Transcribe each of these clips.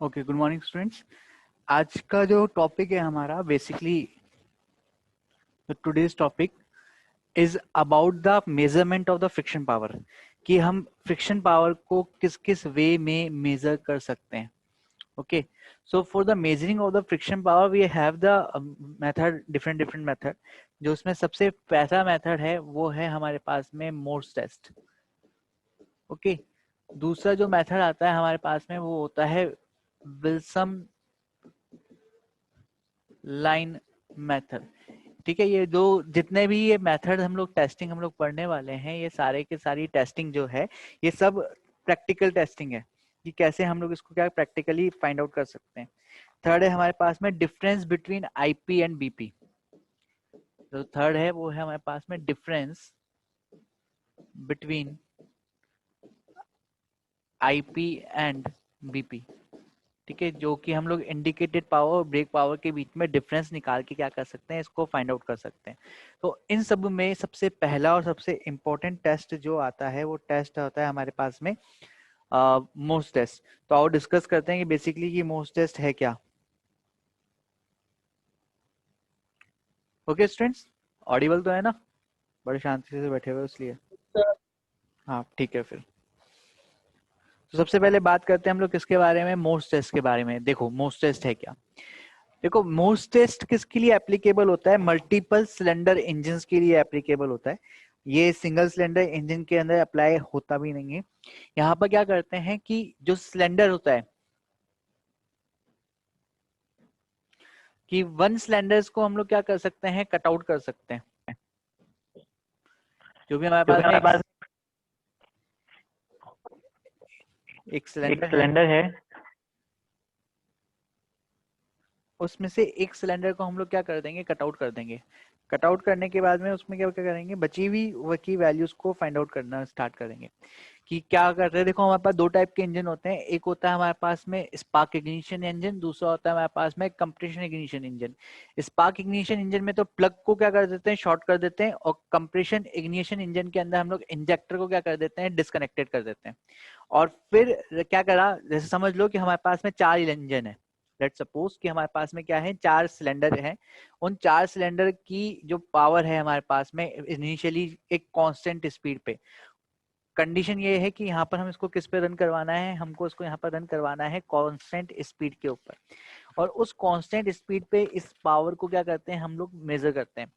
Okay, good morning students. आज का जो टॉपिक है हमारा basically today's topic is about the measurement of the friction power, कि हम फ्रिक्शन पावर को किस किस वे में मेजर कर सकते हैं। Okay, so for the measuring of the friction power we have the method, different method. जो उसमें सबसे पहला मेथड है वो है हमारे पास में मोर्स टेस्ट। ओके, दूसरा जो मेथड आता है हमारे पास में वो होता है विल्सन लाइन मेथड। ठीक है, ये दो जितने भी ये मेथड हम लोग टेस्टिंग हम लोग पढ़ने वाले हैं, ये सारे के सारी टेस्टिंग जो है ये सब प्रैक्टिकल टेस्टिंग है कि कैसे हम लोग इसको क्या प्रैक्टिकली फाइंड आउट कर सकते हैं। थर्ड है हमारे पास में difference between IP and BP. जो थर्ड है वो है हमारे पास में difference between IP and BP. ठीक है, जो कि हम लोग इंडिकेटेड पावर और ब्रेक पावर के बीच में डिफरेंस निकाल के क्या कर सकते हैं, इसको फाइंड आउट कर सकते हैं। तो इन सब में सबसे पहला और सबसे इम्पोर्टेंट टेस्ट जो आता है वो टेस्ट होता है हमारे पास में मोर्स टेस्ट। तो आओ डिस्कस करते हैं कि बेसिकली ये मोर्स टेस्ट है क्या। ओके स्टूडेंट्स, ऑडिबल तो है ना? बड़े शांति से बैठे हुए इसलिए। हाँ ठीक है, फिर तो सबसे पहले बात करते हैं हम लोग किसके बारे में, मोर्स टेस्ट के बारे में। देखो मोर्स टेस्ट है क्या। देखो मोर्स टेस्ट किसके लिए एप्लीकेबल होता है, मल्टीपल सिलेंडर इंजन के लिए एप्लीकेबल होता है। ये सिंगल सिलेंडर इंजन के अंदर अप्लाई होता भी नहीं है। यहाँ पर क्या करते हैं कि जो सिलेंडर होता है कि वन सिलेंडर्स को हम लोग क्या कर सकते हैं, कट आउट कर सकते हैं। जो भी हमारे पास में एक सिलेंडर है उसमें से एक सिलेंडर को हम लोग क्या कर देंगे, कट आउट कर देंगे। कट आउट करने के बाद में उसमें क्या क्या करेंगे, बची हुई की वैल्यूज को फाइंड आउट करना स्टार्ट करेंगे कि क्या कर रहे हैं। देखो हमारे पास दो टाइप के इंजन होते हैं, एक होता है हमारे पास में स्पार्क इग्निशन इंजन, दूसरा होता है हमारे पास में compression ignition engine. Spark ignition engine में तो प्लग को क्या कर देते हैं, शॉर्ट कर देते हैं, और कंप्रेशन इग्निशन इंजन के अंदर हम लोग इंजेक्टर को क्या कर देते हैं, डिस्कनेक्टेड कर देते हैं। और फिर क्या करा, जैसे समझ लो कि हमारे पास में 4 इंजन है। लेट्स सपोज कि हमारे पास में क्या है, 4 सिलेंडर हैं। उन 4 सिलेंडर की जो पावर है हमारे पास में इनिशियली एक कांस्टेंट स्पीड पे। कंडीशन ये है कि यहाँ पर हम इसको किस पे रन करवाना है, हमको इसको यहाँ पर रन करवाना है कांस्टेंट स्पीड के ऊपर। और उस कांस्टेंट स्पीड पे इस पावर को क्या करते हैं, हम लोग मेजर करते हैं।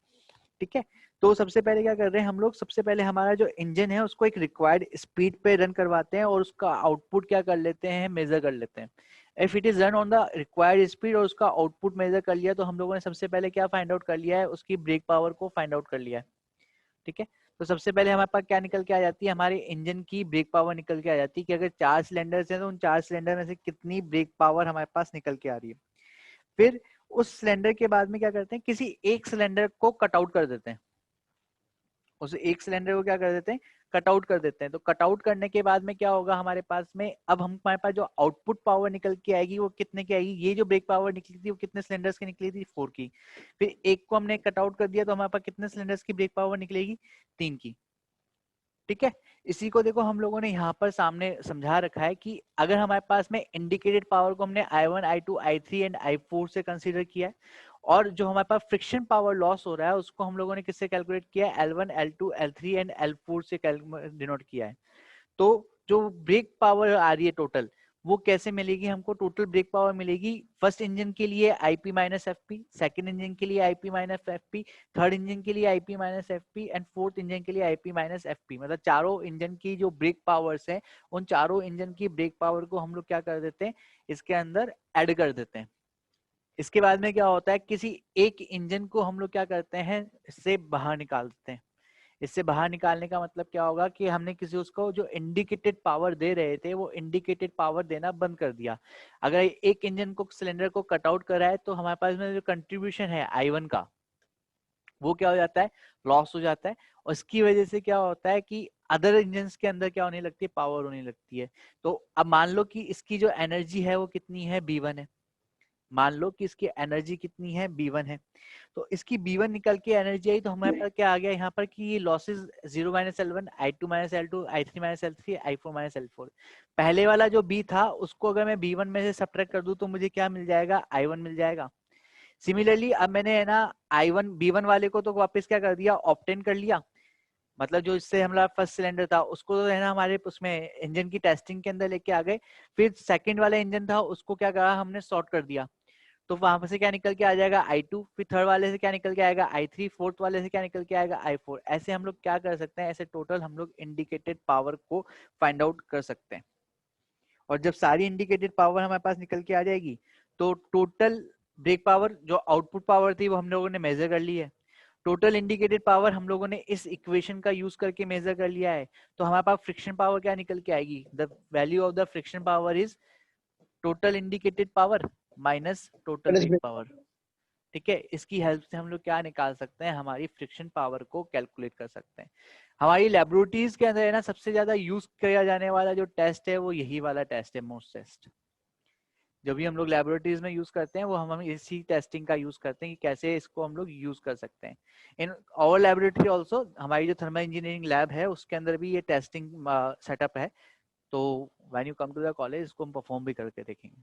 ठीक है, तो सबसे पहले क्या कर रहे हैं हम लोग, सबसे पहले हमारा जो इंजन है उसको एक रिक्वायर्ड स्पीड पे रन करवाते हैं और उसका आउटपुट क्या कर लेते हैं, मेजर कर लेते हैं। If it is run on the required speed और उसका आउटपुट मेजर कर लिया, तो हम लोगों ने सबसे पहले क्या फाइंड आउट कर लिया है, उसकी ब्रेक पावर को फाइंड आउट कर लिया है। ठीक है, तो सबसे पहले हमारे पास क्या निकल के आ जाती है, हमारे इंजन की ब्रेक पावर निकल के आ जाती है कि अगर 4 सिलेंडर्स हैं तो उन 4 सिलेंडर में से कितनी ब्रेक पावर हमारे पास निकल के आ रही है। फिर उस सिलेंडर के बाद में क्या करते हैं, किसी एक सिलेंडर को कट आउट कर देते हैं। उस एक सिलेंडर को क्या कर देते हैं, कट आउट कर देते हैं। तो कट आउट करने के बाद में क्या होगा हमारे पास में, अब हमारे पास जो आउटपुट पावर निकल के आएगी वो कितने की आएगी, ये जो ब्रेक पावर निकली थी वो कितने सिलेंडर्स की निकली थी, 4 की। फिर एक को हमने कट आउट कर दिया तो हमारे पास कितने सिलेंडर्स की ब्रेक पावर निकलेगी, 3 की। ठीक है, इसी को देखो हम लोगों ने यहाँ पर सामने समझा रखा है कि अगर हमारे पास में इंडिकेटेड पावर को हमने I1 I2 I3 and I4 से कंसीडर किया है, और जो हमारे पास फ्रिक्शन पावर लॉस हो रहा है उसको हम लोगों ने किससे कैलकुलेट किया है, L1 L2 L3 and L4 से डिनोट किया है। तो जो ब्रेक पावर आ रही है टोटल, वो कैसे मिलेगी हमको, टोटल ब्रेक पावर मिलेगी फर्स्ट इंजन के लिए IP minus F, second engine के लिए IP minus F, third engine के लिए IP minus F and fourth engine के लिए IP माइनस एफ। मतलब चारों इंजन की जो ब्रेक पावर्स हैं, उन चारों इंजन की ब्रेक पावर को हम लोग क्या कर देते हैं, इसके अंदर ऐड कर देते हैं। इसके बाद में क्या होता है, किसी एक इंजन को हम लोग क्या करते हैं, इससे बाहर निकाल देते हैं। इससे बाहर निकालने का मतलब क्या होगा कि हमने किसी उसको जो इंडिकेटेड पावर दे रहे थे वो इंडिकेटेड पावर देना बंद कर दिया। अगर एक इंजन को सिलेंडर को कट आउट करा है तो हमारे पास में जो कंट्रीब्यूशन है I1 का, वो क्या हो जाता है, लॉस हो जाता है। और इसकी वजह से क्या होता है कि अदर इंजन के अंदर क्या होने लगती है, पावर होने लगती है। तो अब मान लो कि इसकी जो एनर्जी है वो कितनी है, B1 है। मान लो कि इसकी एनर्जी कितनी है, B1 है, तो इसकी B1 निकल के एनर्जी आई, तो हमारे पास क्या आ गया यहाँ पर कि ये losses 0 - L1, I2 - L2, I3 - L3, I4 - L4। पहले वाला जो B था उसको अगर मैं B1 में से सब्ट्रैक्ट कर दूं तो मुझे क्या मिल जाएगा, I1 मिल जाएगा। सिमिलरली अब मैंने है ना I1 B1 वाले को तो वापस क्या कर दिया, ऑब्टेन कर लिया, मतलब जो इससे हमारा फर्स्ट सिलेंडर था उसको तो है ना हमारे उसमें इंजन की टेस्टिंग के अंदर लेके आ गए। फिर सेकंड वाला इंजन था उसको क्या करा हमने, सॉर्ट कर दिया, तो वहां से क्या निकल के आ जाएगा I2। फिर थर्ड वाले से क्या निकल के आएगा I3, फोर्थ वाले से क्या निकल के आएगा I4। ऐसे हम लोग क्या कर सकते हैं, ऐसे टोटल हम लोग इंडिकेटेड पावर को फाइंड आउट कर सकते हैं। और जब सारी इंडिकेटेड पावर हमारे पास निकल के आ जाएगी तो टोटल ब्रेक पावर जो आउटपुट पावर थी वो हम लोगों ने मेजर कर ली है, टोटल इंडिकेटेड पावर हम लोगों ने इस इक्वेशन का यूज करके मेजर कर लिया है, तो हमारे पास फ्रिक्शन पावर क्या निकल के आएगी, the value of the friction power is total indicated power minus total brake power. ठीक है, इसकी हेल्प से हम लोग क्या निकाल सकते हैं, हमारी फ्रिक्शन पावर को कैलकुलेट कर सकते हैं। हमारी लेबोरेटरीज के अंदर है ना सबसे ज्यादा यूज किया जाने वाला जो टेस्ट है वो यही वाला टेस्ट है, मोस्ट टेस्ट। जो भी हम लोग लेबोरेटरीज में यूज करते हैं वो हम इसी टेस्टिंग का यूज करते हैं कि कैसे इसको हम लोग यूज कर सकते हैं। इन आवर लेबोरेटरी ऑल्सो, हमारी जो थर्मल इंजीनियरिंग लैब है उसके अंदर भी ये टेस्टिंग सेटअप है, तो when you come to the college इसको हम परफॉर्म भी करके देखेंगे।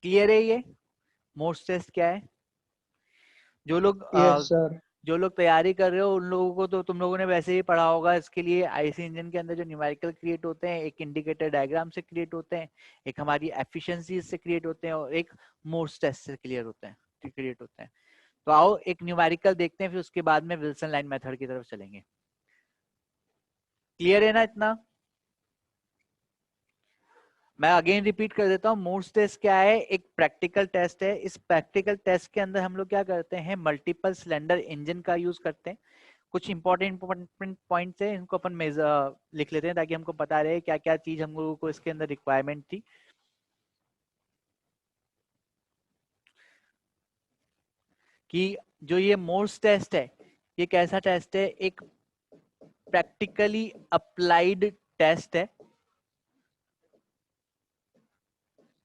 क्लियर है ये मोस्ट टेस्ट क्या है? जो लोग यस सर। जो लोग तैयारी कर रहे हो उन लोगों को तो तुम लोगों ने वैसे ही पढ़ा होगा, इसके लिए आईसी इंजन के अंदर जो न्यूमेरिकल क्रिएट होते हैं, एक इंडिकेटर डायग्राम से क्रिएट होते हैं, एक हमारी एफिशिएंसी से क्रिएट होते हैं, और एक मोर्स टेस्ट से क्लियर होते हैं, क्रिएट होते हैं। तो आओ एक न्यूमेरिकल देखते हैं, फिर उसके बाद में विल्सन लाइन मेथड की तरफ चलेंगे। क्लियर है ना इतना? मैं अगेन रिपीट कर देता हूँ, मोर्स टेस्ट क्या है, एक प्रैक्टिकल टेस्ट है। इस प्रैक्टिकल टेस्ट के अंदर हम लोग क्या करते हैं, मल्टीपल सिलेंडर इंजन का यूज करते हैं। कुछ इंपॉर्टेंट पॉइंट्स है, इनको अपन मेजर लिख लेते हैं ताकि हमको पता रहे क्या क्या चीज हम लोगों को इसके अंदर रिक्वायरमेंट थी। कि जो ये मोर्स टेस्ट है ये कैसा टेस्ट है, एक प्रैक्टिकली अप्लाइड टेस्ट है।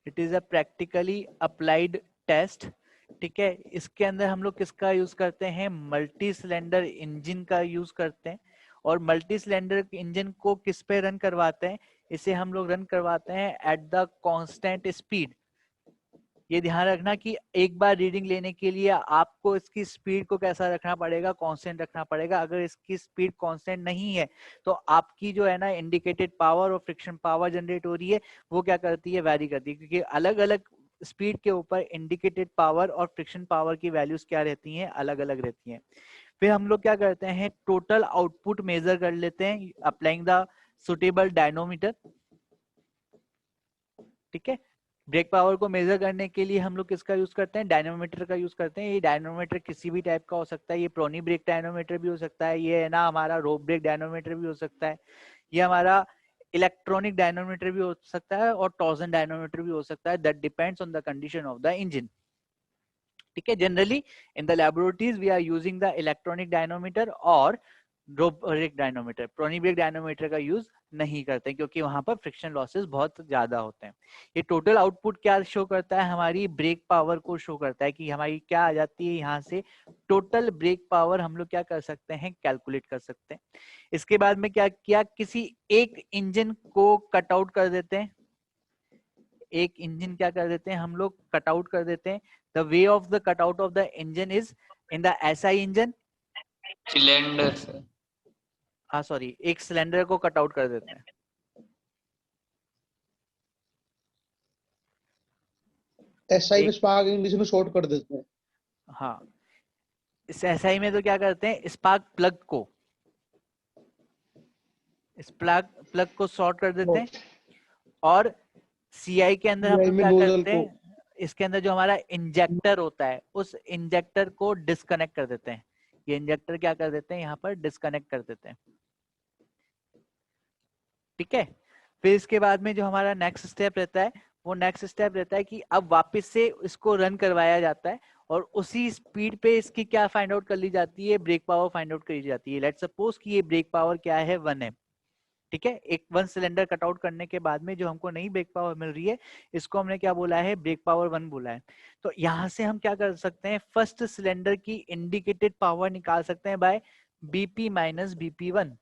It is a practically applied test. ठीक है, इसके अंदर हम लोग किसका यूज करते हैं, मल्टी सिलेंडर इंजन का यूज करते हैं। और मल्टी सिलेंडर इंजन को किस पे रन करवाते हैं, इसे हम लोग रन करवाते हैं एट द कांस्टेंट स्पीड। ये ध्यान रखना कि एक बार रीडिंग लेने के लिए आपको इसकी स्पीड को कैसा रखना पड़ेगा, कांस्टेंट रखना पड़ेगा। अगर इसकी स्पीड कांस्टेंट नहीं है तो आपकी जो है ना इंडिकेटेड पावर और फ्रिक्शन पावर जनरेट हो रही है वो क्या करती है, वैरी करती है, क्योंकि अलग अलग स्पीड के ऊपर इंडिकेटेड पावर और फ्रिक्शन पावर की वैल्यूज क्या रहती हैं, अलग अलग रहती हैं। फिर हम लोग क्या करते हैं, टोटल आउटपुट मेजर कर लेते हैं अप्लाइंग द सुटेबल डायनोमीटर। ठीक है, ब्रेक पावर को मेजर करने के लिए हम लोग किसका यूज करते हैं, डायनोमीटर का यूज करते हैं। ये डायनोमीटर किसी भी टाइप का हो सकता है, ये प्रोनी ब्रेक डायनोमीटर भी हो सकता है, ये है ना हमारा रोप ब्रेक डायनोमीटर भी हो सकता है, ये हमारा इलेक्ट्रॉनिक डायनोमीटर भी हो सकता है, और टॉर्जन डायनोमीटर भी हो सकता है। That depends on the condition of the engine. ठीक है, generally in the laboratories we are using the electronic dynamometer और रोबोटिक डायनोमीटर। प्रोनिब्रेक डायनोमीटर का यूज नहीं करते क्योंकि वहां पर फ्रिक्शन लॉसेस बहुत ज्यादा होते हैं। ये टोटल आउटपुट क्या शो करता है, हमारी ब्रेक पावर को शो करता है कि हमारी क्या आ जाती है यहाँ से, टोटल ब्रेक पावर हम लोग क्या कर सकते हैं, कैलकुलेट कर सकते हैं। इसके बाद में क्या किया, किसी एक इंजन को कट आउट कर देते हैं, एक इंजन क्या कर देते हैं हम लोग, कट आउट कर देते हैं। The way of the cut out of the engine is in the SI engine, cylinder sir. हाँ सॉरी, एक सिलेंडर को कट आउट कर देते हैं। एसआई में एक, स्पार्क इंग्लिश में शॉर्ट कर देते हैं। हाँ, इस एसआई में तो क्या करते हैं, स्पार्क प्लग को, इस प्लग को शॉर्ट कर देते हैं। और सीआई के अंदर हम सीआई लोग में क्या नोजल करते को। हैं, इसके अंदर जो हमारा इंजेक्टर होता है उस इंजेक्टर को डिस्कनेक्ट कर देते हैं। ये इंजेक्टर क्या कर देते हैं, यहाँ पर डिस्कनेक्ट कर देते हैं। ठीक है, फिर इसके बाद में जो हमारा नेक्स्ट स्टेप रहता है वो नेक्स्ट स्टेप रहता है कि अब वापस से इसको रन करवाया जाता है और उसी स्पीड पे इसकी क्या फाइंड आउट कर ली जाती है, ब्रेक पावर फाइंड आउट करी जाती है। लेट्स सपोज कि ये ब्रेक पावर क्या है 1 है। ठीक है, एक 1 सिलेंडर कट आउट करने के बाद में जो हमको नई ब्रेक पावर मिल रही है, इसको हमने क्या बोला है, ब्रेक पावर 1 बोला है। तो यहाँ से हम क्या कर सकते हैं, फर्स्ट सिलेंडर की इंडिकेटेड पावर निकाल सकते हैं बाय बीपी माइनस बीपी1।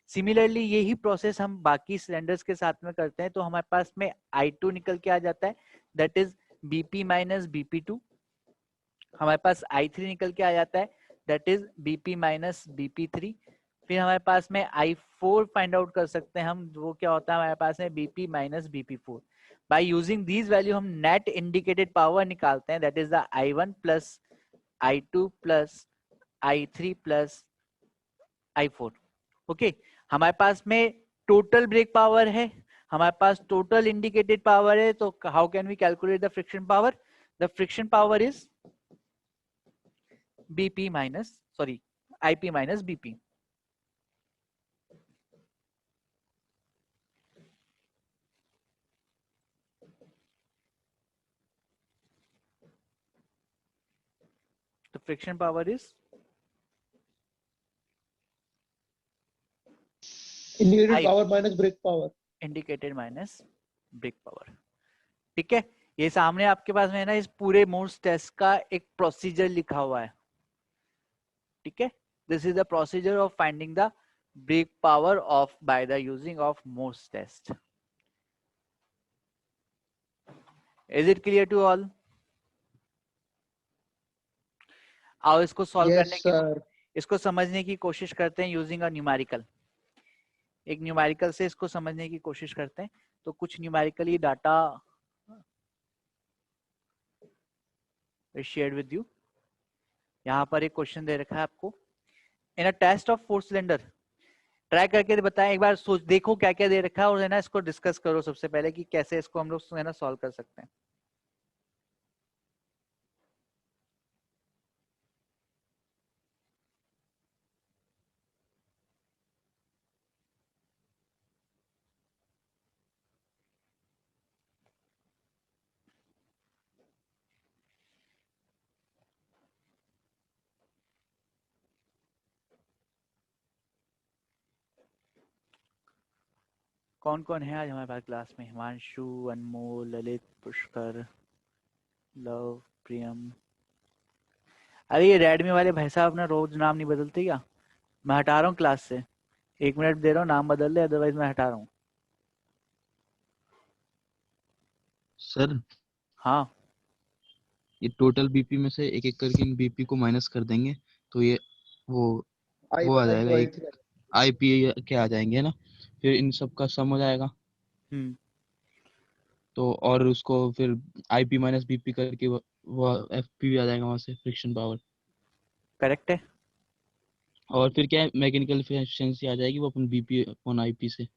सिमिलरली यही प्रोसेस हम बाकी सिलेंडर्स के साथ में करते हैं, तो हमारे पास में I2 निकल के आ जाता है, दैट इज बीपी माइनस बीपी2। हमारे पास I3 निकल के आ जाता है, दैट इज बीपी माइनस बीपी3। फिर हमारे पास में I4 फाइंड आउट कर सकते हैं हम, वो क्या होता है हमारे पास में BP minus BP four. By using these value हम नेट इंडिकेटेड पावर निकालते हैं, that is the I1 plus I2 plus I3 plus I4। Okay, हमारे पास में टोटल ब्रेक पावर है, हमारे पास टोटल इंडिकेटेड पावर है, तो how can we calculate the friction power? The friction power is BP minus, sorry, IP minus BP. The friction power is indicated power minus brake power. Indicated minus brake power. ठीक है, ये सामने आपके पास में है ना, इस पूरे मोर्स टेस्ट का एक प्रोसीजर लिखा हुआ है। ठीक है, this is the procedure of finding the brake power of by the using of Morse test. Is it clear to all? आओ इसको सॉल्व करने की, इसको समझने की कोशिश करते हैं यूजिंग अ न्यूमेरिकल। एक न्यूमेरिकल से इसको समझने की कोशिश करते हैं। तो कुछ numerically data share with you. यहाँ पर एक क्वेश्चन दे रखा है आपको, in a test of 4 cylinder. Try करके बताएं एक बार, सोच देखो क्या क्या दे रखा है और है ना इसको डिस्कस करो सबसे पहले कि कैसे इसको हम लोग है ना सॉल्व कर सकते हैं। कौन कौन है आज हमारे पास क्लास में? हिमांशु, अनमोल, ललित, पुष्कर, लव, प्रियम। अरे ये रेडमी वाले भाई साहब अपना रोज नाम नहीं बदलते क्या? मैं हटा रहा हूँ क्लास से, 1 मिनट दे रहा हूँ, नाम बदल ले, अदरवाइज मैं हटा रहा हूँ। सर हाँ, ये टोटल बीपी में से एक एक करके इन बीपी को माइनस कर देंगे तो ये वो आ जाएगा, एक आईपी के आ जाएंगे ना, फिर इन सब का सम हो जाएगा। तो और उसको फिर आईपी माइनस बीपी करके वो एफपी भी आ जाएगा वहां से, फ्रिक्शन पावर। करेक्ट है। और फिर क्या है, मैकेनिकल एफिशिएंसी आ जाएगी वो अपन बीपी अपॉन आईपी से।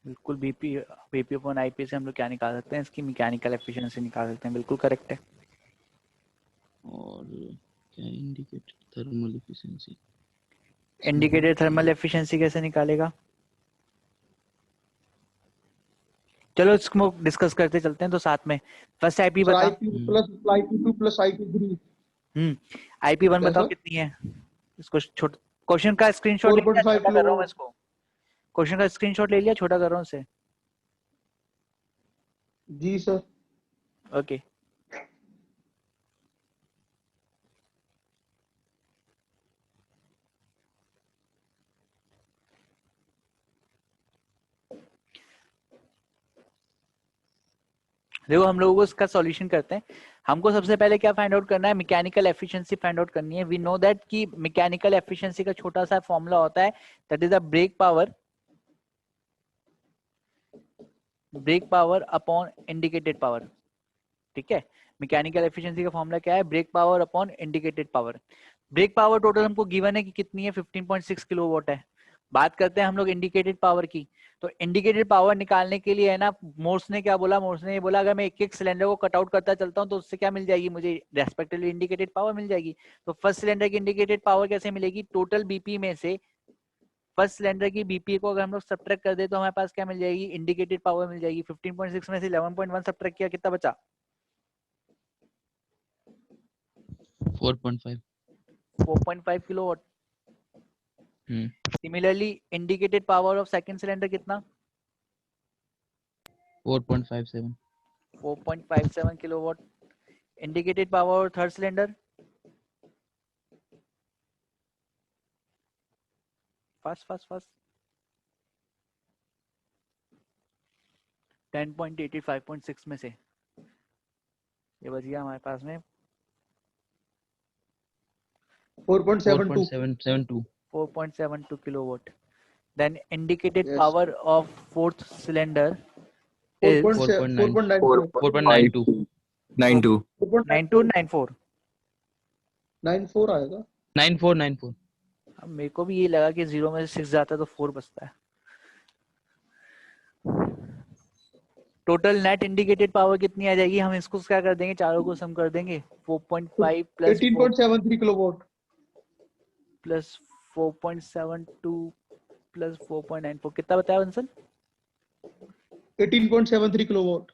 बिल्कुल, बीपी अपॉन आईपी से हम लोग क्या निकाल सकते हैं, इसकी मैकेनिकल एफिशिएंसी निकाल सकते हैं। बिल्कुल करेक्ट है। और क्या indicated thermal efficiency, indicated thermal efficiency कैसे निकालेगा? चलो इसको डिस्कस करते चलते हैं तो साथ में। फर्स्ट आईपी बताओ। IP plus IP3। आईपी 1 बताओ कितनी है? इसको क्वेश्चन का स्क्रीनशॉट ले लिया, छोटा कर रहा हूं मैं इसको। क्वेश्चन का स्क्रीनशॉट ले लिया, छोटा कर रहा हूं इसे। जी सर। ओके, देखो हम लोगों को इसका सॉल्यूशन करते हैं। हमको सबसे पहले क्या फाइंड आउट करना है? मैकेनिकल एफिशिएंसी फाइंड आउट करनी है। वी नो दैट कि मैकेनिकल एफिशिएंसी का छोटा सा फॉर्मूला होता है, that is the brake power upon indicated power. ठीक है, मैकेनिकल एफिशिएंसी का फॉर्मूला क्या है? Brake power upon indicated power. Brake power total हमको गिवन है कि कितनी है, 15.6 किलोवाट है। बात करते हैं हम लोग इंडिकेटेड पावर की। तो इंडिकेटेड पावर निकालने के लिए है ना, मोर्स ने क्या बोला? मोर्स ने ये बोला अगर मैं एक एक सिलेंडर को कट आउट करता चलता हूँ तो उससे क्या मिल जाएगी मुझे? रेस्पेक्टिवली इंडिकेटेड पावर मिल जाएगी। तो फर्स्ट सिलेंडर की इंडिकेटेड पावर कैसे मिलेगी? टोटल बीपी में से फर्स्ट सिलेंडर की बीपी को अगर हम लोग सब्ट्रैक्ट कर दे तो हमारे पास क्या मिल जाएगी? इंडिकेटेड पावर मिल जाएगी। 15.6 में से 11.1 सब्ट्रैक्ट किया, कितना बचा? 4.5 4.5 kilowatt. Similarly indicated power of second cylinder कितना? 4.57 4.57 kilowatt. Indicated power third cylinder, fast fast fast, 10.80 5.6 में से ये बच गया हमारे पास में 4.72 4.72 kilowatt. Then indicated Yes. power of fourth cylinder is 4.94 4.92 92 9294. 94 आएगा. 94 अब मेरे को भी ये लगा कि 0 में से 6 जाता है तो 4 बचता है. टोटल नेट इंडिकेटेड पावर कितनी आ जाएगी? हम इसको क्या कर देंगे, चारों को सम कर देंगे. 4.5 प्लस 18.73 किलोवाट प्लस 4.72 प्लस 4.94 कितना बताया बंसल? 18.73 किलोवाट.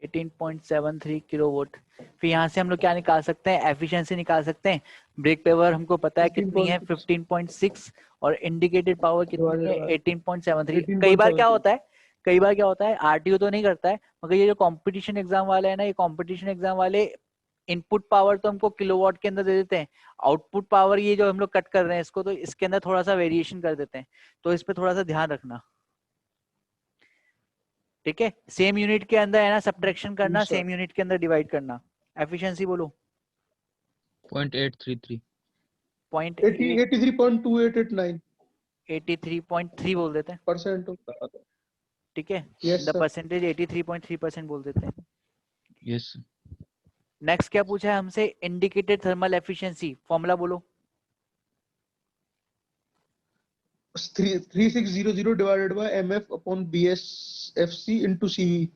18.73 किलोवाट. फिर यहाँ से हम लोग क्या निकाल सकते हैं? एफिशिएंसी निकाल सकते हैं. ब्रेक पावर हमको पता है कितनी है, 15.6, और इंडिकेटेड पावर कितनी है, 18.73. कई बार क्या होता है, आरटीओ तो नहीं करता है, मगर ये जो कंपटीशन एग्जाम वाले हैं ना, ये कंपटीशन एग्जाम वाले इनपुट पावर तो हमको किलोवाट के अंदर दे देते हैं, आउटपुट पावर ये जो हम लोग कट कर रहे हैं इसको, तो इसके अंदर थोड़ा सा वेरिएशन कर देते हैं. तो इस पे थोड़ा सा ध्यान रखना. ठीक है, सेम यूनिट के अंदर है ना सब्ट्रैक्शन करना, सेम यूनिट के अंदर डिवाइड करना. एफिशिएंसी बोलो. 0.833 83.2889 83.3 बोल देते हैं. परसेंट. ठीक है, Yes, द sir. परसेंटेज 83.3% बोल देते हैं. यस नेक्स्ट क्या पूछा है हमसे? Indicated thermal efficiency. फॉर्मूला बोलो. 3600 divided by MF upon BSFC into CV.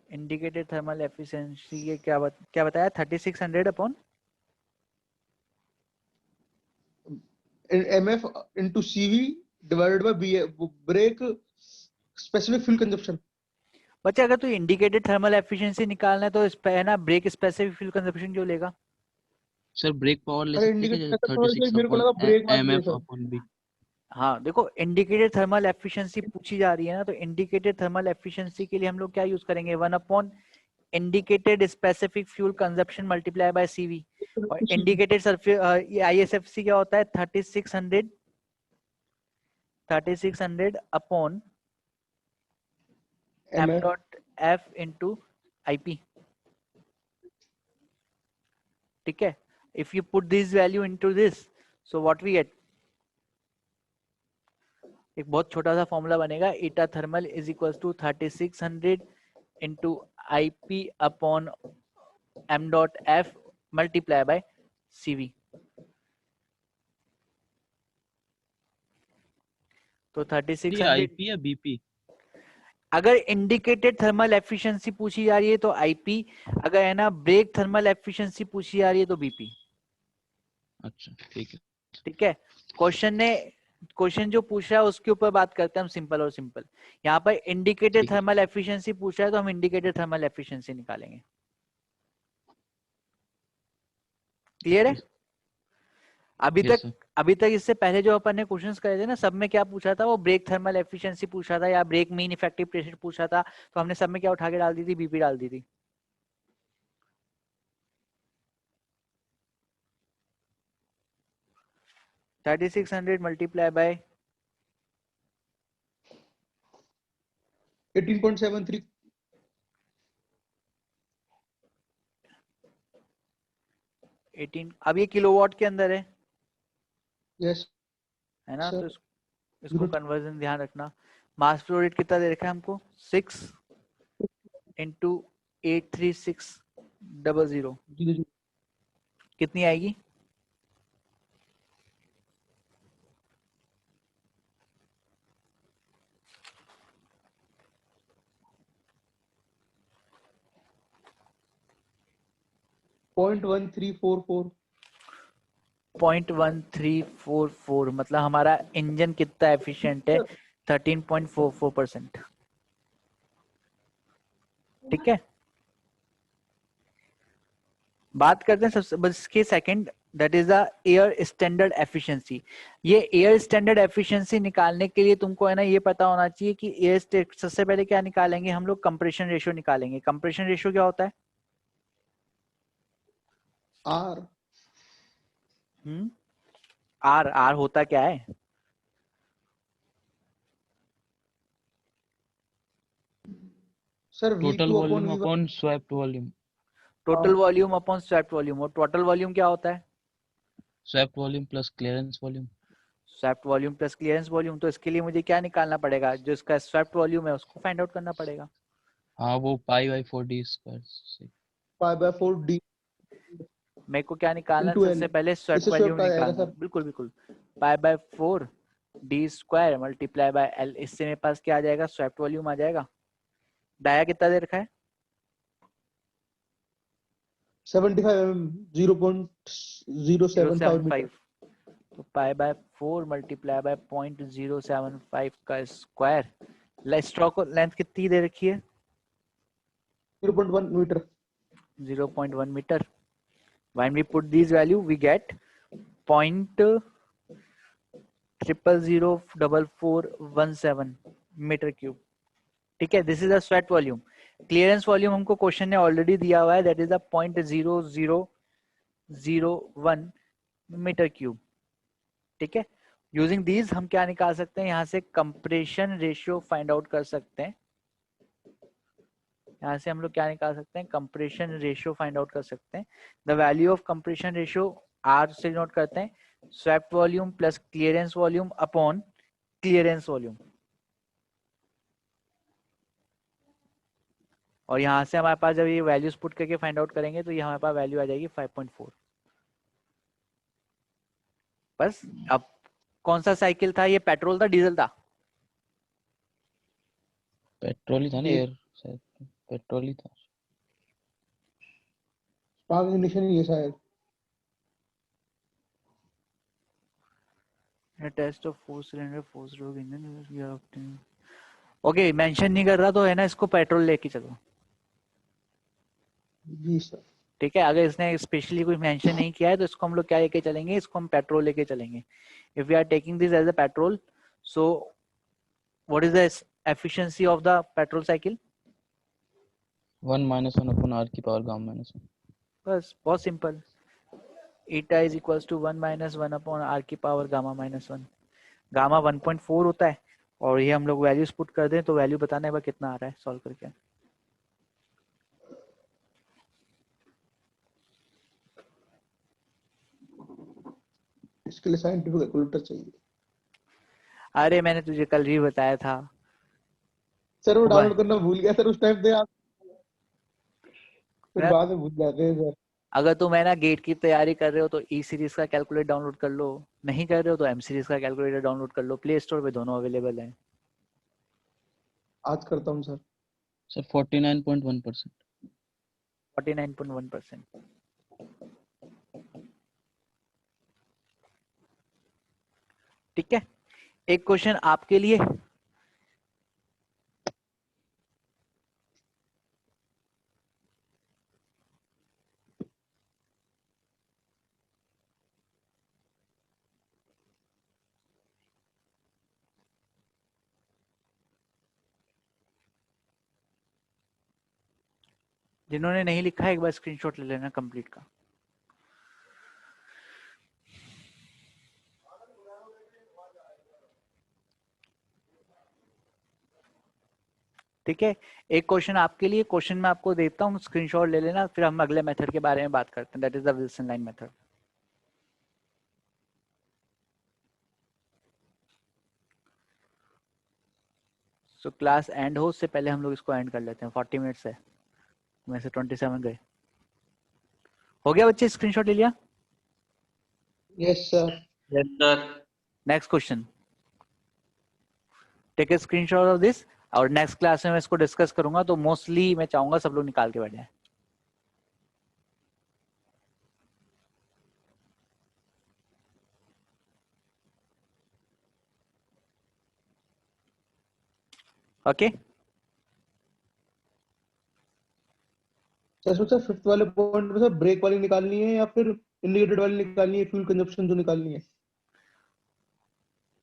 Indicated thermal efficiency ये क्या बताया? 3600 upon MF into CV divided by brake specific fuel consumption. बच्चे अगर तू इंडिकेटेड थर्मल एफिशिएंसी निकालना है तो इस पे है ना ब्रेक स्पेसिफिक फ्यूल कंजप्शन क्यों लेगा? सर ब्रेक पावर ले अरे सकते हैं क्या? इंडिकेटर 36 मेरे को लगा ब्रेक मार MF दिया सर. Upon B. हाँ देखो, इंडिकेटेड थर्मल एफिशिएंसी पूछी जा रही है ना, तो इंडिकेटेड थर्मल एफिशिएंसी के लिए हम लोग क्या यूज करेंगे? 1 upon indicated specific fuel consumption multiply by CV. और इंडिकेटेड आईएसएफसी क्या होता है? 3600 upon m dot f into ip. ठीक है, if you put this value into this, so what we get? एक बहुत छोटा सा फॉर्मूला बनेगा. eta thermal is equals to 3600 into ip upon m dot f multiply by cv. तो 3600 IP या BP? अगर इंडिकेटेड थर्मल एफिशिएंसी पूछी जा रही है तो आईपी, अगर है ना ब्रेक थर्मल एफिशिएंसी पूछी जा रही है तो बीपी. अच्छा ठीक है. ठीक है, क्वेश्चन जो पूछ रहा है उसके ऊपर बात करते हैं हम, सिंपल और सिंपल. यहाँ पर इंडिकेटेड थर्मल एफिशिएंसी पूछ रहा है तो हम इंडिकेटेड थर्मल एफिशिएंसी निकालेंगे. क्लियर है? अभी तक इससे पहले जो अपन ने क्वेश्चंस करे थे ना, सब में क्या पूछा था? वो ब्रेक थर्मल एफिशिएंसी पूछा था या ब्रेक मीन इफेक्टिव प्रेशर पूछा था, तो हमने सब में क्या उठा के डाल दी थी? बीपी डाल दी थी. $3600 मल्टीप्लाई बाय 18.73. 18. अब ये किलोवाट के अंदर है. Yes, है ना? sir. तो इसको कन्वर्जन ध्यान रखना. मास फ्लो रेट कितना दे रखा है हमको? 6 into 83600. कितनी आएगी? .1344. 0.1344. मतलब हमारा इंजन कितना एफिशिएंट है? 13.44%. ठीक है, बात करते हैं सबसे बस के second that is the air standard efficiency. ये एयर स्टैंडर्ड एफिशिएंसी निकालने के लिए तुमको है ना ये पता होना चाहिए कि एयर सबसे पहले क्या निकालेंगे हम लोग, कंप्रेशन रेशियो निकालेंगे। कंप्रेशन रेशियो क्या होता है? R R. आर होता क्या है? Sir total V2 upon volume V1। Upon swept volume. Total volume upon swept volume. और टोटल वॉल्यूम क्या होता है? Swept volume plus clearance volume. Swept volume plus clearance volume. तो इसके लिए मुझे क्या निकालना पड़ेगा? जो इसका स्वैप्ड वॉल्यूम है उसको फाइंड आउट करना पड़ेगा। हाँ वो पाई/4d² से। π/4d मेरे को क्या निकालना है? इंटू एल, सबसे पहले स्वैप्ड इससे वॉल्यूम स्वेप्ट आ जाएगा निकालना है। सर। बिल्कुल बिल्कुल। π/4d² multiply by L. इससे मेरे पास क्या आ जाएगा? स्वैप्ड वॉल्यूम आ जाएगा। डाया कितना दे रखा है? 75 mm, 0.075 मीटर। 0.75। तो π/4 मल्टीप्लाई बाय 0.075 का स्क्वायर। स्ट्रोक लेंथ कितनी दे रखी है? 0.1 metre. 0.1 metre. When we put these value, we get 0.0004417 metre cube. ठीक है, this is a swept volume. Clearance volume हमको क्वेश्चन ने ऑलरेडी दिया हुआ है, that is a 0.0001 metre cube. ठीक है, यूजिंग दीज हम क्या निकाल सकते हैं? यहाँ से कंप्रेशन रेशियो फाइंड आउट कर सकते हैं। यहाँ से हम लोग क्या निकाल सकते हैं? कंप्रेशन रेशियो फाइंड आउट कर सकते हैं। The value of compression ratio R से नोट करते हैं, swept volume plus clearance volume upon clearance volume. और यहाँ से हमारे पास जब ये वैल्यूज पुट करके फाइंड आउट करेंगे तो ये हमारे पास वैल्यू आ जाएगी 5.4। बस। अब कौन सा साइकिल था ये? पेट्रोल था डीजल था? पेट्रोल ही था ना, एयर शायद पेट्रोल ही था। स्पार्क इग्निशन ही है शायद। Test of 4 cylinder 4 stroke engine. Okay, mention नहीं कर रहा तो है ना, इसको पेट्रोल लेके चलो। जी सर। ठीक है, अगर इसने स्पेशली कुछ मेंशन नहीं किया है तो इसको हम लोग क्या लेके चलेंगे? इसको हम पेट्रोल लेके चलेंगे। If we are taking this as a petrol, so what is the efficiency of the petrol cycle? 1 - 1 upon r की पावर गामा -1। बस, बहुत simple. eta is equals to 1 - 1 upon r की पावर गामा -1। गामा 1.4 होता है और ये हम लोग वैल्यूज पुट कर दें तो वैल्यू बताने पर कितना आ रहा है सॉल्व करके। इसके लिए साइंटिफिक कैलकुलेटर चाहिए। अरे मैंने तुझे कल ही बताया था। सर वो मोबाइल डाउनलोड करना भूल गया सर उस टाइम पे आप, फिर मैं, बाद में भूल जाते हैं सर। अगर तुम है ना गेट की तैयारी कर रहे हो तो ई सीरीज का कैलकुलेटर डाउनलोड कर लो, नहीं कर रहे हो तो एम सीरीज का कैलकुलेटर डाउनलोड कर लो, प्ले स्टोर पे दोनों अवेलेबल है। आज करता हूँ सर। सर 49.1%। 49.1%। ठीक है, एक क्वेश्चन आपके लिए। जिन्होंने नहीं लिखा है एक बार स्क्रीनशॉट ले लेना कंप्लीट का। ठीक है, एक क्वेश्चन आपके लिए। क्वेश्चन मैं आपको देता हूँ, स्क्रीनशॉट ले लेना, फिर हम अगले मेथड के बारे में बात करते हैं, that is the Wilson line method. So class and हो उससे पहले हम लोग इसको एंड कर लेते हैं। 40 मिनट्स है, में से 27 गए। हो गया बच्चे, स्क्रीनशॉट ले लिया? Yes sir. Yes sir. Next question, take a screenshot of this. और नेक्स्ट क्लास में मैं इसको डिस्कस करूंगा तो मोस्टली मैं चाहूंगा सब लोग निकाल के बैठ जाए। ओके तो इसमें सर फिफ्थ वाले पॉइंट में सर ब्रेक वाली निकालनी है या फिर इंडिकेटेड वाली निकालनी है, फ्यूल कंजप्शन जो निकालनी है?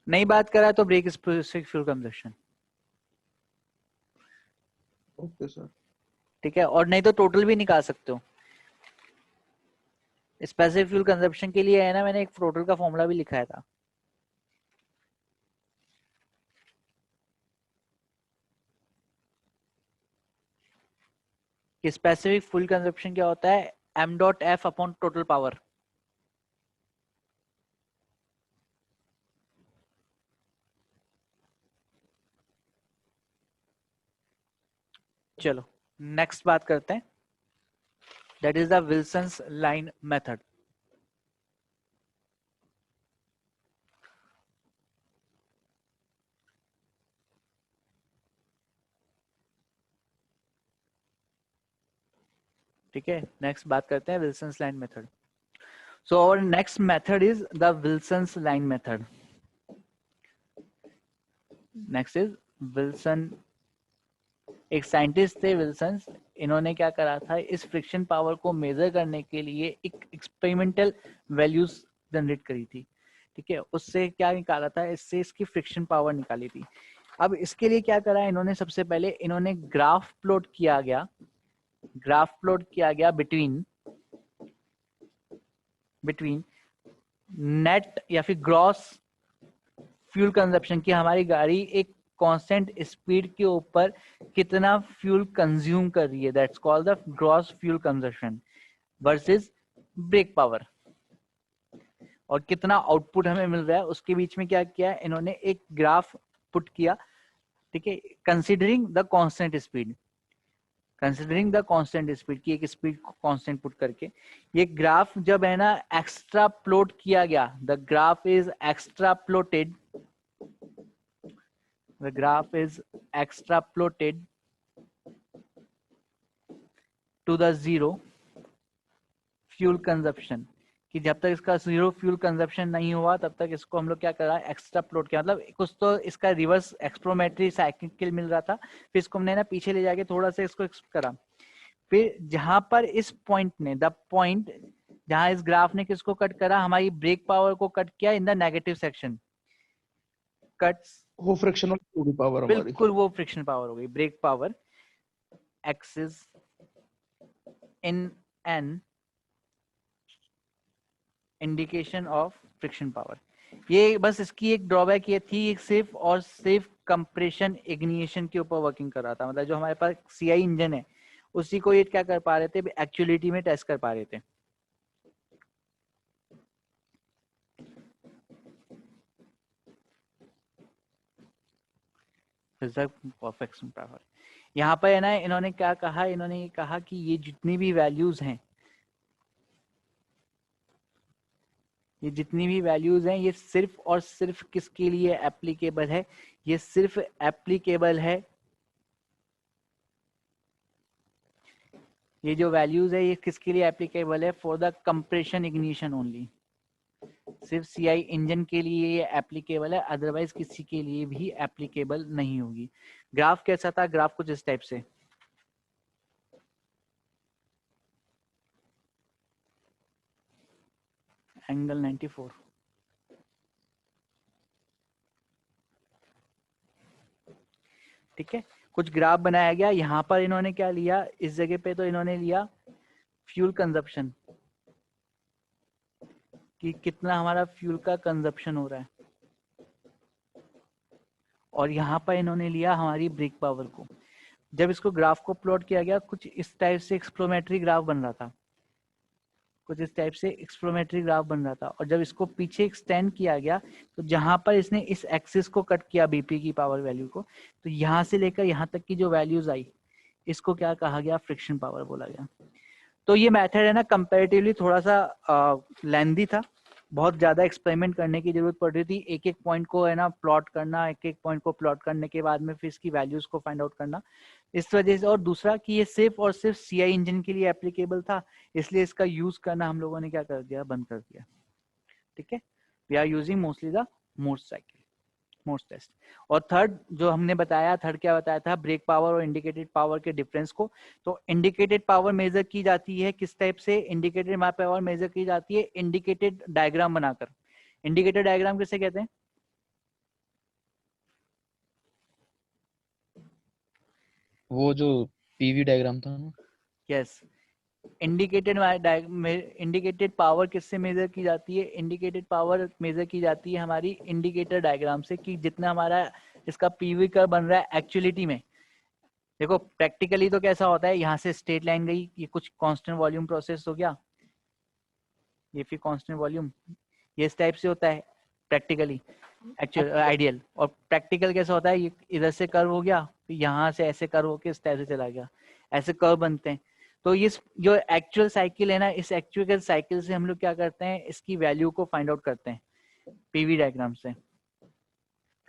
नहीं बात करा तो brake specific fuel consumption. Okay sir. ठीक है, और नहीं तो टोटल भी निकाल सकते हो। स्पेसिफिक फ्यूल कंजप्शन के लिए है ना, मैंने एक टोटल का फॉर्मूला भी लिखाया था। कि स्पेसिफिक फ्यूल कंजप्शन क्या होता है, m dot f upon total power. चलो नेक्स्ट बात करते हैं, that is the Wilson's line method. ठीक है, नेक्स्ट बात करते हैं Wilson's line method. So our next method is the Wilson's line method. Next is Wilson. एक साइंटिस्ट थे विल्सन, इन्होंने क्या करा था, इस फ्रिक्शन पावर को मेजर करने के लिए एक एक्सपेरिमेंटल वैल्यूज जनरेट करी थी। ठीक है, उससे क्या निकाला था, इससे इसकी फ्रिक्शन पावर निकाली थी। अब इसके लिए क्या करा इन्होंने, सबसे पहले इन्होंने ग्राफ प्लॉट किया गया बिटवीन नेट या फिर ग्रॉस फ्यूल कंजप्शन की, हमारी गाड़ी एक कांस्टेंट स्पीड के ऊपर कितना फ्यूल कंज्यूम कर रही है, that's called the gross fuel consumption, versus brake power, और कितना आउटपुट हमें मिल रहा है, उसके बीच में क्या किया इन्होंने, एक ग्राफ पुट किया। ठीक है, कंसीडरिंग द कांस्टेंट स्पीड की एक स्पीड को कांस्टेंट पुट करके, ये ग्राफ जब है ना एक्स्ट्रा प्लॉट किया गया, the graph is extra plotted to the zero fuel consumption, कि जब तक इसका जीरो फ्यूल कंजप्शन नहीं हुआ तब तक इसको हम लोग क्या करा, एक्स्ट्रा प्लॉट किया, मतलब कुछ तो इसका रिवर्स एक्सप्लोमेट्री साइकिल मिल रहा था, फिर इसको हमने ना पीछे ले जाके थोड़ा सा इसको करा। फिर जहां पर इस पॉइंट ने, द पॉइंट जहां इस ग्राफ ने किसको कट करा, हमारी ब्रेक पावर को कट किया in the negative section, cuts वो फ्रिक्शनल फ्यूल पावर हमारी। बिल्कुल वो फ्रिक्शन पावर हो गई, brake power axis in an indication of friction power. ये बस इसकी एक ड्रॉबैक ये थी, सिर्फ और सिर्फ कंप्रेशन इग्निशन के ऊपर वर्किंग कर रहा था, मतलब जो हमारे पास सीआई इंजन है उसी को ये क्या कर पा रहे थे, एक्चुअलिटी में टेस्ट कर पा रहे थे। परफेक्शन पावर यहाँ पर है ना, इन्होंने क्या कहा, इन्होंने ये कहा कि ये जितनी भी वैल्यूज हैं, ये सिर्फ और सिर्फ किसके लिए एप्लीकेबल है, ये सिर्फ एप्लीकेबल है, ये जो वैल्यूज है ये किसके लिए एप्लीकेबल है, for the compression ignition only, सिर्फ सीआई इंजन के लिए ये एप्लीकेबल है, अदरवाइज किसी के लिए भी एप्लीकेबल नहीं होगी। ग्राफ कैसा था, ग्राफ कुछ इस टाइप से, एंगल 94। ठीक है, कुछ ग्राफ बनाया गया, यहाँ पर इन्होंने क्या लिया, इस जगह पे तो इन्होंने लिया फ्यूल कंजप्शन, कि कितना हमारा फ्यूल का कंजप्शन हो रहा है, और यहाँ पर इन्होंने लिया हमारी ब्रेक पावर को। जब इसको ग्राफ को प्लॉट किया गया, कुछ इस टाइप से एक्सप्लोमेट्री ग्राफ बन रहा था, और जब इसको पीछे एक्सटेंड किया गया, तो जहां पर इसने इस एक्सिस को कट किया बीपी की पावर वैल्यू को, तो यहां से लेकर यहां तक की जो वैल्यूज आई, इसको क्या कहा गया, फ्रिक्शन पावर बोला गया। तो ये मेथड है ना कंपैरेटिवली थोड़ा सा लेंथी था, बहुत ज्यादा एक्सपेरिमेंट करने की जरूरत पड़ रही थी, एक एक पॉइंट को है ना प्लॉट करना, एक एक पॉइंट को प्लॉट करने के बाद में फिर इसकी वैल्यूज को फाइंड आउट करना, इस वजह से। और दूसरा कि ये सिर्फ और सिर्फ सीआई इंजन के लिए एप्लीकेबल था, इसलिए इसका यूज करना हम लोगों ने क्या कर दिया, बंद कर दिया। ठीक है, we are using mostly the Morse cycle. Most test. और थर्ड जो हमने बताया, थर्ड क्या बताया था, ब्रेक पावर और इंडिकेटेड पावर के डिफरेंस को। तो इंडिकेटेड पावर मेजर की जाती है किस टाइप से, इंडिकेटेड पावर मेजर की जाती है इंडिकेटेड डायग्राम बनाकर। इंडिकेटेड डायग्राम किसे कहते हैं? वो जो पीवी डायग्राम था ना। यस, इंडिकेटेड पावर किससे मेजर की जाती है? इंडिकेटेड पावर मेजर की जाती है हमारी इंडिकेटर डायग्राम से, कि जितना हमारा इसका पीवी कर्व बन रहा है एक्चुअलिटी में। देखो प्रैक्टिकली तो कैसा होता है, यहाँ से स्ट्रेट लाइन गई, ये कुछ कांस्टेंट वॉल्यूम प्रोसेस हो गया, ये फिर कांस्टेंट वॉल्यूम, ये इस टाइप से होता है प्रैक्टिकली, एक्चुअल आइडियल। और प्रैक्टिकल कैसा होता है, ये इधर से कर्व हो गया, फिर यहाँ से ऐसे कर्व होके इस टाइप से चला गया, ऐसे कर्व बनते हैं। तो ये जो एक्चुअल साइकिल है ना, इस एक्चुअल साइकिल से हम लोग क्या करते हैं, इसकी वैल्यू को फाइंड आउट करते हैं पीवी डायग्राम से।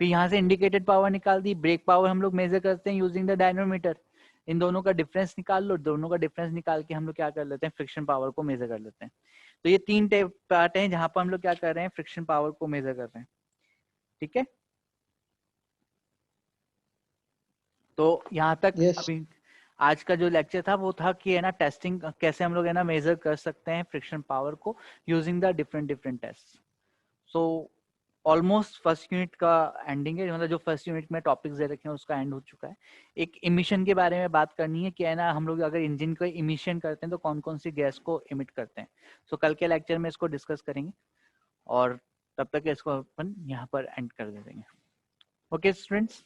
फिर यहाँ से इंडिकेटेड पावर निकाल दी, ब्रेक पावर हम लोग मेजर करते हैं यूजिंग द डायनोमीटर। इन दोनों का डिफरेंस निकाल लो, दोनों का डिफरेंस निकाल के हम लोग क्या कर लेते हैं, फ्रिक्शन पावर को मेजर कर लेते हैं। तो ये 3 टाइप पार्ट हैं जहां पर हम लोग क्या कर रहे हैं, फ्रिक्शन पावर को मेजर कर रहे हैं। ठीक है, तो यहाँ तक Yes. अभी आज का जो लेक्चर था वो था कि है ना, टेस्टिंग कैसे हम लोग है ना मेजर कर सकते हैं फ्रिक्शन पावर को using the different different test. So almost first unit का एंडिंग है, मतलब जो फर्स्ट यूनिट में टॉपिक्स दे रखे हैं उसका एंड हो चुका है। एक इमिशन के बारे में बात करनी है कि है ना, हम लोग अगर इंजन को इमिशन करते हैं तो कौन कौन सी गैस को इमिट करते हैं। सो कल के लेक्चर में इसको डिस्कस करेंगे, और तब तक इसको अपन यहाँ पर एंड कर देंगे। Okay students.